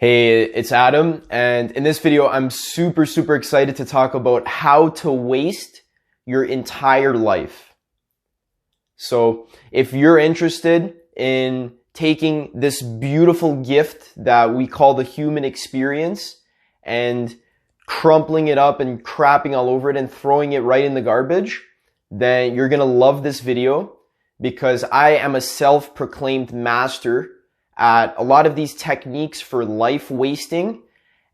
Hey, it's Adam, and in this video, I'm super excited to talk about how to waste your entire life. So if you're interested in taking this beautiful gift that we call the human experience and crumpling it up and crapping all over it and throwing it right in the garbage, then you're gonna love this video because I am a self-proclaimed master at a lot of these techniques for life wasting,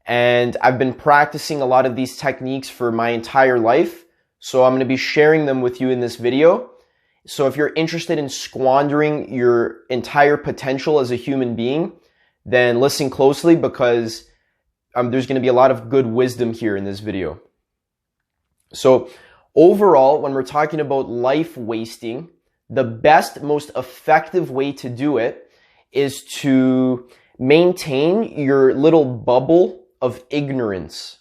and I've been practicing a lot of these techniques for my entire life, so I'm going to be sharing them with you in this video. So if you're interested in squandering your entire potential as a human being, then listen closely because there's going to be a lot of good wisdom here in this video. So overall, when we're talking about life wasting, the best, most effective way to do it is to maintain your little bubble of ignorance.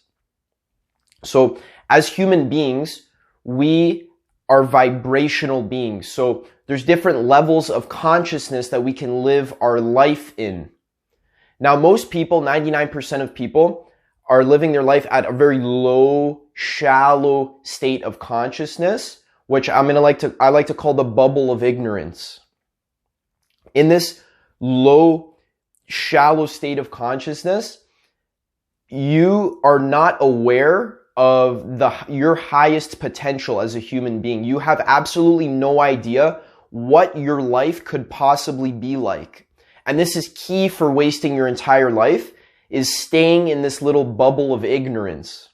So as human beings, we are vibrational beings. So there's different levels of consciousness that we can live our life in. Now, most people, 99% of people, are living their life at a very low, shallow state of consciousness, which I like to call the bubble of ignorance. In this low, shallow state of consciousness, you are not aware of your highest potential as a human being. You have absolutely no idea what your life could possibly be like. And this is key for wasting your entire life, is staying in this little bubble of ignorance.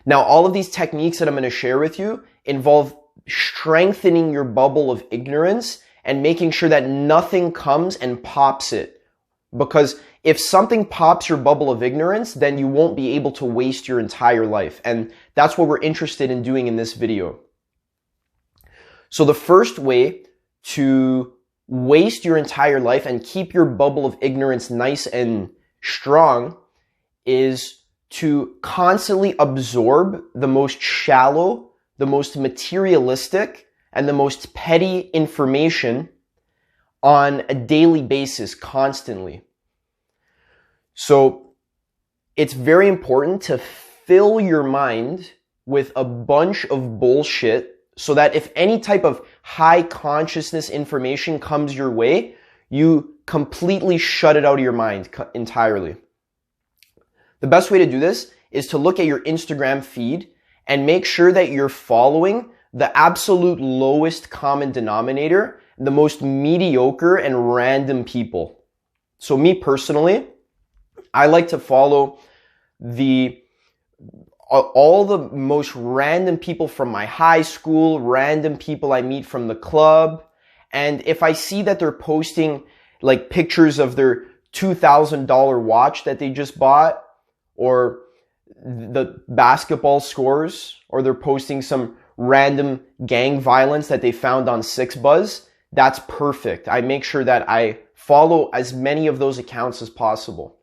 Now, all of these techniques that I'm going to share with you involve strengthening your bubble of ignorance and making sure that nothing comes and pops it. Because if something pops your bubble of ignorance, then you won't be able to waste your entire life. And that's what we're interested in doing in this video. So the first way to waste your entire life and keep your bubble of ignorance nice and strong is to constantly absorb the most shallow, the most materialistic, and the most petty information on a daily basis, constantly. So it's very important to fill your mind with a bunch of bullshit so that if any type of high consciousness information comes your way, you completely shut it out of your mind entirely. The best way to do this is to look at your Instagram feed and make sure that you're following the absolute lowest common denominator, the most mediocre and random people. So me personally, I like to follow all the most random people from my high school, random people I meet from the club. And if I see that they're posting like pictures of their $2,000 watch that they just bought, or the basketball scores, or they're posting some random gang violence that they found on 6buzz, that's perfect. I make sure that I follow as many of those accounts as possible.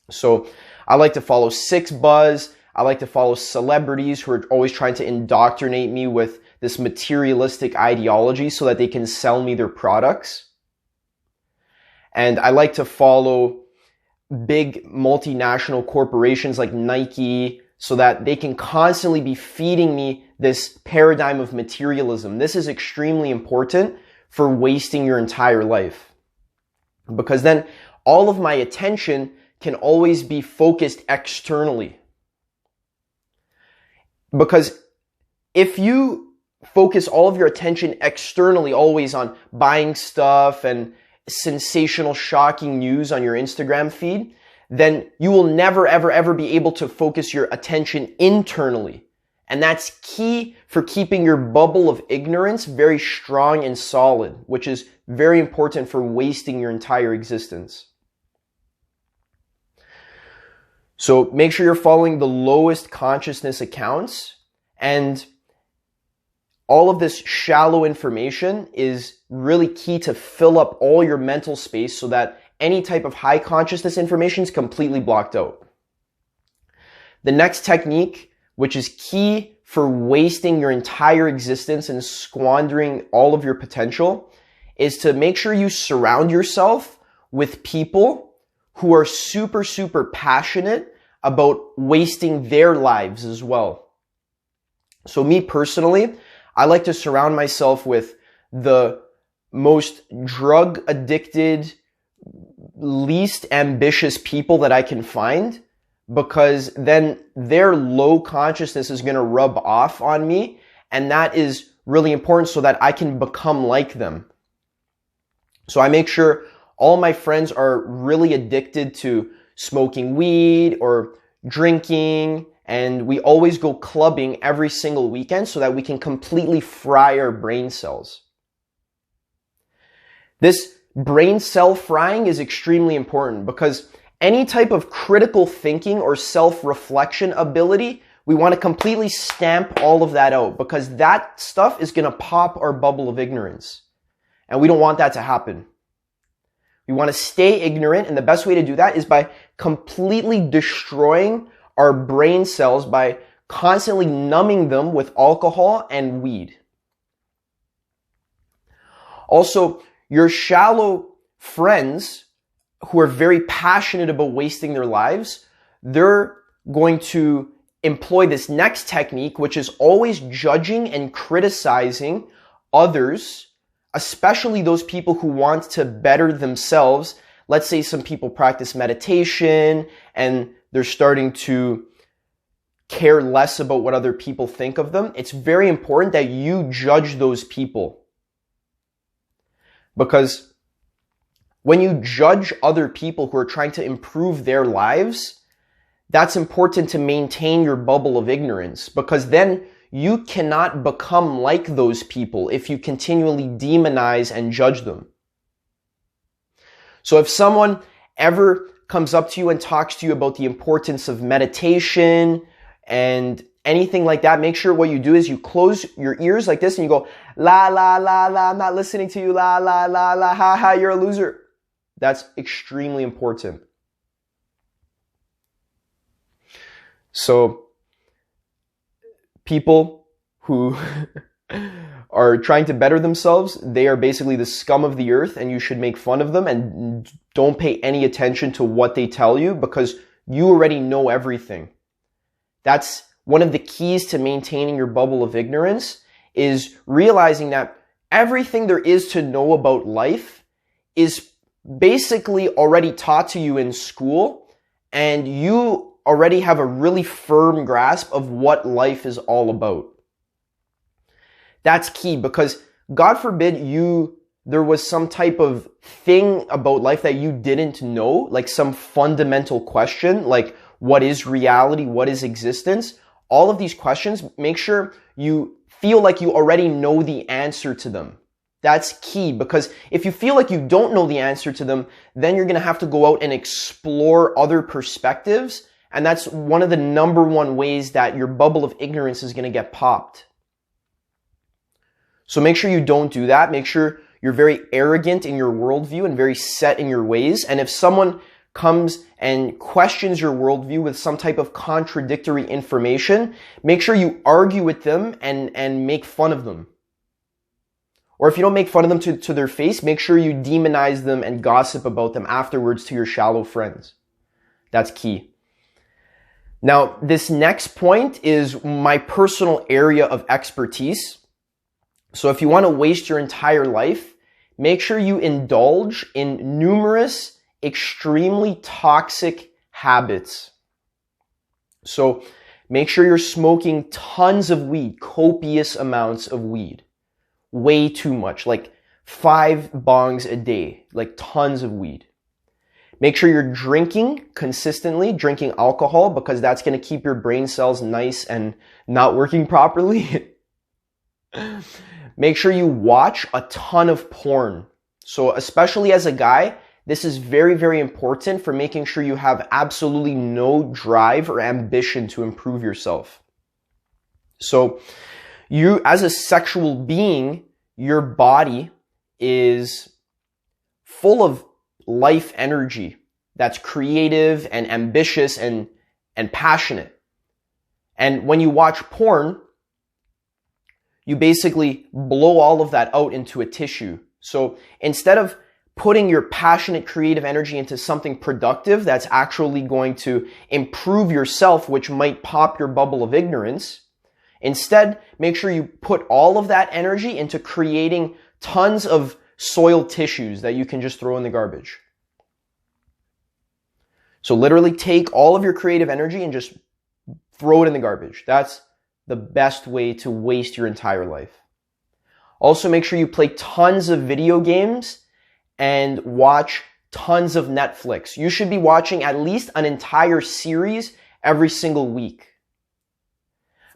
So I like to follow 6buzz. I like to follow celebrities who are always trying to indoctrinate me with this materialistic ideology so that they can sell me their products. And I like to follow big multinational corporations like Nike so that they can constantly be feeding me this paradigm of materialism. This is extremely important for wasting your entire life, because then all of my attention can always be focused externally. Because if you focus all of your attention externally, always on buying stuff and sensational, shocking news on your Instagram feed, then you will never, ever be able to focus your attention internally. And that's key for keeping your bubble of ignorance very strong and solid, which is very important for wasting your entire existence. So make sure you're following the lowest consciousness accounts, and all of this shallow information is really key to fill up all your mental space so that any type of high consciousness information is completely blocked out. The next technique, which is key for wasting your entire existence and squandering all of your potential, is to make sure you surround yourself with people who are super, super passionate about wasting their lives as well. So me personally, I like to surround myself with the most drug addicted, least ambitious people that I can find, because then their low consciousness is going to rub off on me, and that is really important so that I can become like them. So I make sure all my friends are really addicted to smoking weed or drinking, and we always go clubbing every single weekend so that we can completely fry our brain cells. This brain cell frying is extremely important because any type of critical thinking or self-reflection ability, we want to completely stamp all of that out, because that stuff is going to pop our bubble of ignorance. And we don't want that to happen. We want to stay ignorant, and the best way to do that is by completely destroying our brain cells by constantly numbing them with alcohol and weed. Also, your shallow friends who are very passionate about wasting their lives, they're going to employ this next technique, which is always judging and criticizing others, especially those people who want to better themselves. Let's say some people practice meditation and they're starting to care less about what other people think of them. It's very important that you judge those people. Because when you judge other people who are trying to improve their lives, that's important to maintain your bubble of ignorance, because then you cannot become like those people if you continually demonize and judge them. So if someone ever comes up to you and talks to you about the importance of meditation and anything like that, make sure what you do is you close your ears like this and you go, la, la, la, la, I'm not listening to you, la, la, la, la, ha, ha, you're a loser. That's extremely important. So, people who are trying to better themselves, they are basically the scum of the earth, and you should make fun of them and don't pay any attention to what they tell you, because you already know everything. That's one of the keys to maintaining your bubble of ignorance, is realizing that everything there is to know about life is basically already taught to you in school, and you already have a really firm grasp of what life is all about. That's key, because God forbid there was some type of thing about life that you didn't know, like some fundamental question, like what is reality, what is existence? All of these questions, make sure you feel like you already know the answer to them. That's key, because if you feel like you don't know the answer to them, then you're going to have to go out and explore other perspectives. And that's one of the number one ways that your bubble of ignorance is going to get popped. So make sure you don't do that. Make sure you're very arrogant in your worldview and very set in your ways. And if someone comes and questions your worldview with some type of contradictory information, make sure you argue with them and make fun of them. Or if you don't make fun of them to their face, make sure you demonize them and gossip about them afterwards to your shallow friends. That's key. Now, this next point is my personal area of expertise. So if you want to waste your entire life, make sure you indulge in numerous extremely toxic habits. So make sure you're smoking tons of weed, copious amounts of weed. Way too much, like 5 bongs a day, like tons of weed. Make sure you're drinking consistently, drinking alcohol, because that's going to keep your brain cells nice and not working properly. Make sure you watch a ton of porn. So especially as a guy, this is very, very important for making sure you have absolutely no drive or ambition to improve yourself. So you, as a sexual being, your body is full of life energy that's creative and ambitious and passionate. And when you watch porn, you basically blow all of that out into a tissue. So instead of putting your passionate creative energy into something productive that's actually going to improve yourself, which might pop your bubble of ignorance. Instead, make sure you put all of that energy into creating tons of soiled tissues that you can just throw in the garbage. So literally take all of your creative energy and just throw it in the garbage. That's the best way to waste your entire life. Also, make sure you play tons of video games and watch tons of Netflix. You should be watching at least an entire series every single week.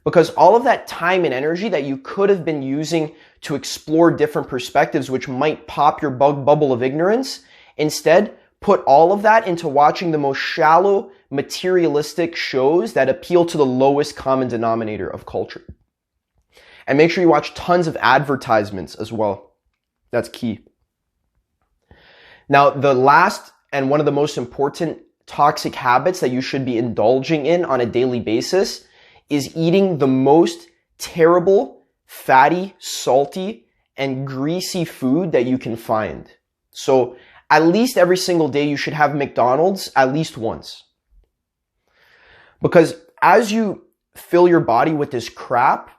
Because all of that time and energy that you could have been using to explore different perspectives, which might pop your bubble of ignorance, instead, put all of that into watching the most shallow, materialistic shows that appeal to the lowest common denominator of culture. And make sure you watch tons of advertisements as well. That's key. Now, the last and one of the most important toxic habits that you should be indulging in on a daily basis is eating the most terrible, fatty, salty, and greasy food that you can find. So at least every single day you should have McDonald's at least once. Because as you fill your body with this crap,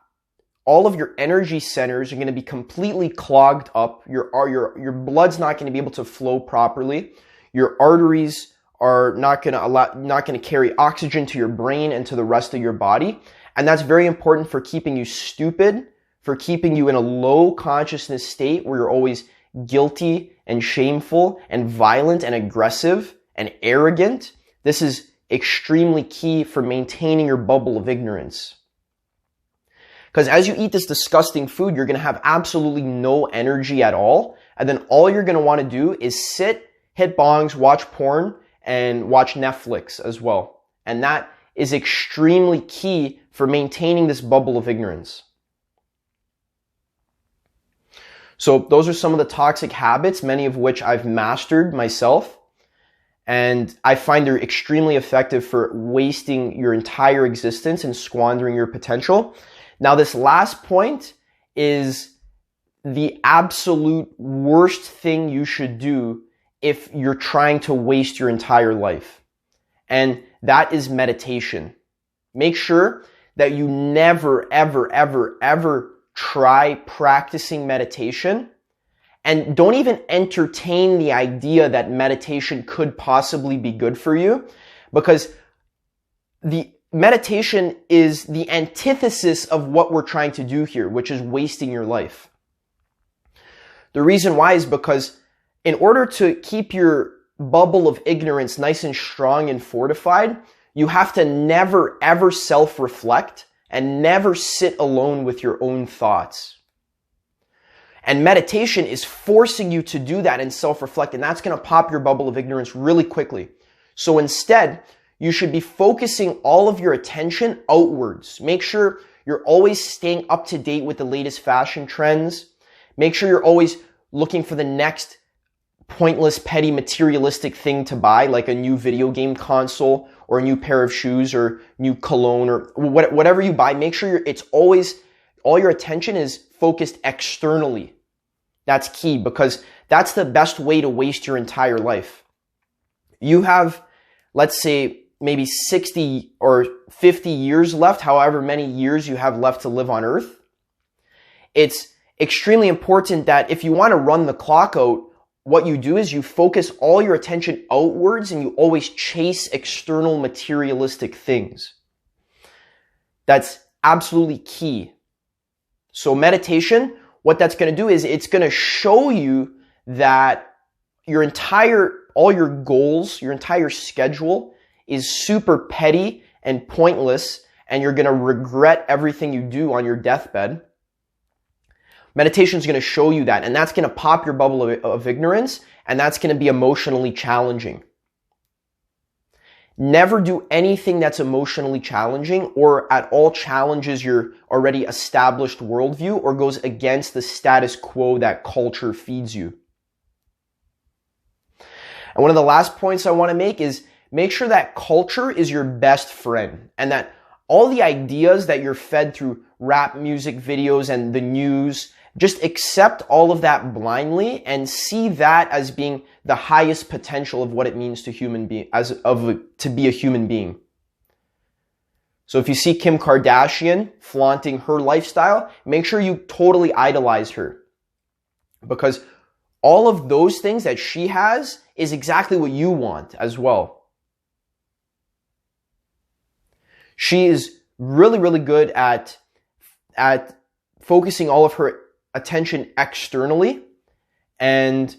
all of your energy centers are going to be completely clogged up. Your blood's not going to be able to flow properly. Your arteries are not going to carry oxygen to your brain and to the rest of your body. And that's very important for keeping you stupid, for keeping you in a low consciousness state where you're always guilty and shameful and violent and aggressive and arrogant. This is extremely key for maintaining your bubble of ignorance. Because as you eat this disgusting food, you're going to have absolutely no energy at all. And then all you're going to want to do is sit, hit bongs, watch porn, and watch Netflix as well. And that is extremely key for maintaining this bubble of ignorance. So those are some of the toxic habits, many of which I've mastered myself. And I find they're extremely effective for wasting your entire existence and squandering your potential. Now, this last point is the absolute worst thing you should do if you're trying to waste your entire life. And that is meditation. Make sure that you never, ever, ever, ever try practicing meditation. And don't even entertain the idea that meditation could possibly be good for you, because the meditation is the antithesis of what we're trying to do here, which is wasting your life. The reason why is because in order to keep your bubble of ignorance nice and strong and fortified, you have to never ever self-reflect and never sit alone with your own thoughts. And meditation is forcing you to do that and self-reflect, and that's going to pop your bubble of ignorance really quickly. So instead, you should be focusing all of your attention outwards. Make sure you're always staying up to date with the latest fashion trends. Make sure you're always looking for the next pointless, petty, materialistic thing to buy, like a new video game console or a new pair of shoes or new cologne or whatever you buy. Make sure it's always, all your attention is focused externally. That's key, because that's the best way to waste your entire life. You have, let's say, maybe 60 or 50 years left, however many years you have left to live on Earth. It's extremely important that if you want to run the clock out, what you do is you focus all your attention outwards and you always chase external materialistic things. That's absolutely key. So meditation, what that's going to do is it's going to show you that all your goals, your entire schedule is super petty and pointless, and you're going to regret everything you do on your deathbed. Meditation is going to show you that, and that's going to pop your bubble of ignorance, and that's going to be emotionally challenging. Never do anything that's emotionally challenging or at all challenges your already established worldview or goes against the status quo that culture feeds you. And one of the last points I want to make is make sure that culture is your best friend, and that all the ideas that you're fed through rap music videos and the news just accept all of that blindly and see that as being the highest potential of what it means to to be a human being. So if you see Kim Kardashian flaunting her lifestyle, make sure you totally idolize her, because all of those things that she has is exactly what you want as well. She is really, really good at focusing all of her attention externally, and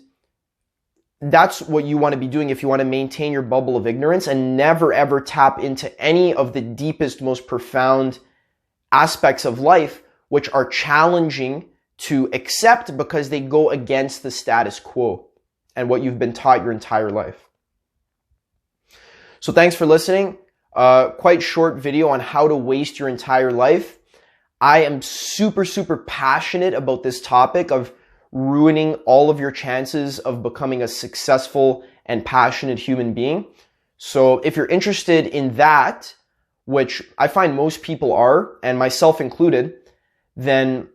that's what you want to be doing if you want to maintain your bubble of ignorance and never ever tap into any of the deepest, most profound aspects of life, which are challenging to accept because they go against the status quo and what you've been taught your entire life. So thanks for listening. Quite short video on how to waste your entire life. I am super, super passionate about this topic of ruining all of your chances of becoming a successful and passionate human being. So if you're interested in that, which I find most people are, and myself included, then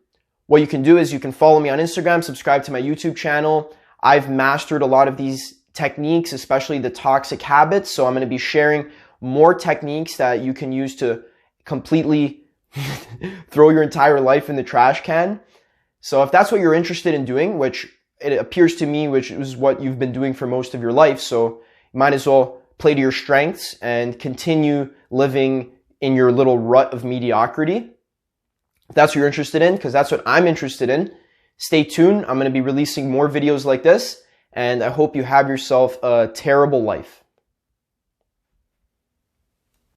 what you can do is you can follow me on Instagram, subscribe to my YouTube channel. I've mastered a lot of these techniques, especially the toxic habits. So I'm going to be sharing more techniques that you can use to completely throw your entire life in the trash can. So if that's what you're interested in doing, which it appears to me, which is what you've been doing for most of your life, so you might as well play to your strengths and continue living in your little rut of mediocrity. If that's what you're interested in, because that's what I'm interested in, stay tuned. I'm going to be releasing more videos like this, and I hope you have yourself a terrible life.